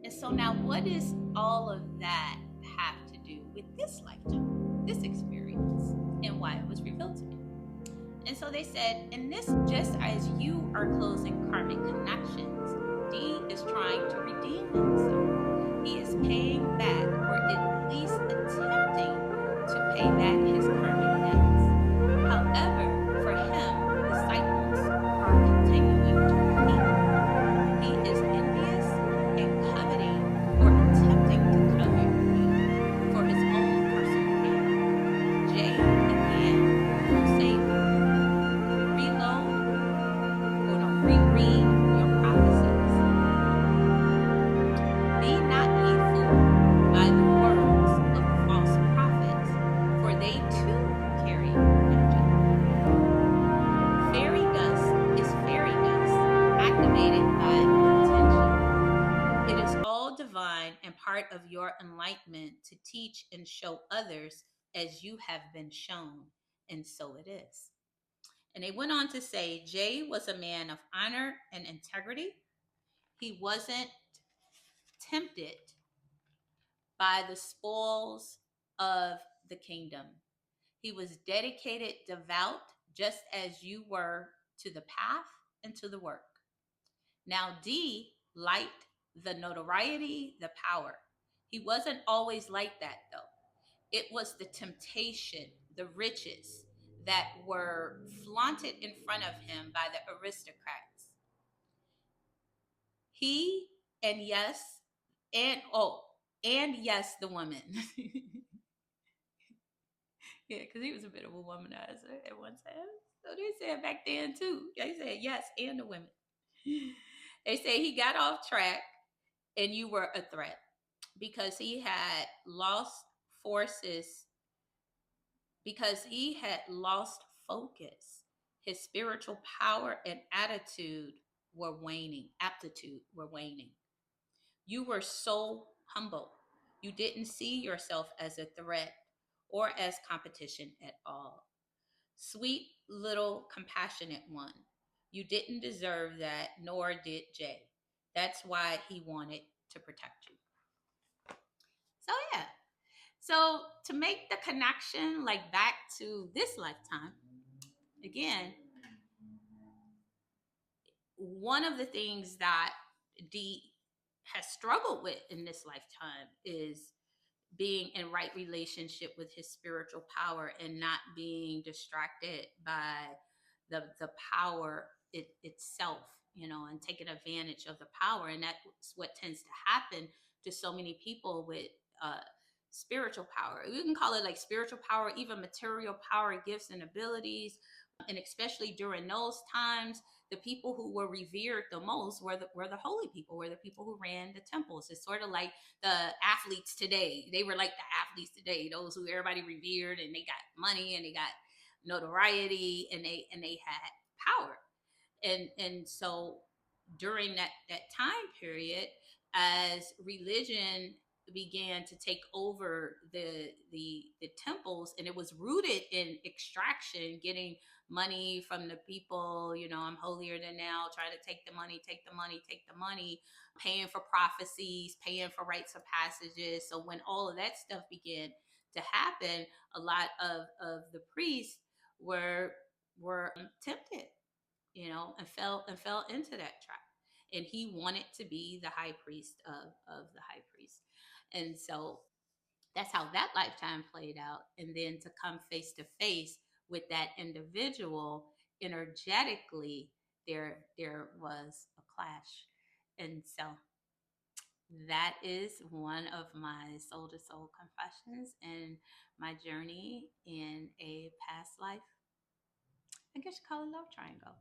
And so now, what does all of that have to do with this lifetime, this experience, and why it was revealed to me? And so they said, in this, just as you are closing karmic connections, D is trying to redeem himself. He is paying back, or at least attempting to pay back his karmic debts. However, for him, the cycles are continuing to repeat. He is envious and coveting, or attempting to covet you for his own personal gain. J, again, will save you. Reload, or no, reread your prophecies. Be not ye fooled by the words of the false prophets, for they too carry their judgment. Fairy dust is fairy dust, activated by intention. It is all divine and part of your enlightenment to teach and show others as you have been shown, and so it is. And they went on to say Jay was a man of honor and integrity. He wasn't tempted by the spoils of the kingdom. He was dedicated, devout, just as you were to the path and to the work. Now, D liked the notoriety, the power. He wasn't always like that, though. It was the temptation, the riches that were flaunted in front of him by the aristocrats. He and yes, and oh, and yes, the woman. Yeah, because he was a bit of a womanizer at one time. So they said back then too. They said yes, and the women. They say he got off track and you were a threat because he had lost forces, because he had lost focus. His spiritual power and attitude were waning, aptitude were waning. You were so humble. You didn't see yourself as a threat or as competition at all. Sweet little compassionate one. You didn't deserve that, nor did Jay. That's why he wanted to protect you. So, yeah. So, to make the connection like back to this lifetime, again, one of the things that D has struggled with in this lifetime is being in right relationship with his spiritual power and not being distracted by the power itself, and taking advantage of the power. And that's what tends to happen to so many people with uh, spiritual power. We can call it like spiritual power, even material power, gifts and abilities. And especially during those times, the people who were revered the most were the holy people, were the people who ran the temples. It's sort of like the athletes today. They were like the athletes today, those who everybody revered, and they got money and they got notoriety, and they had power. And so during that time period, as religion began to take over the temples, and it was rooted in extraction, getting money from the people. I'm holier than thou, trying to take the money, take the money, take the money, paying for prophecies, paying for rites of passages. So when all of that stuff began to happen, a lot of the priests were tempted, and fell into that trap. And he wanted to be the high priest of the high priest. And so that's how that lifetime played out. And then to come face to face with that individual energetically, there was a clash. And so that is one of my soul to soul confessions and my journey in a past life. I guess you call it love triangle.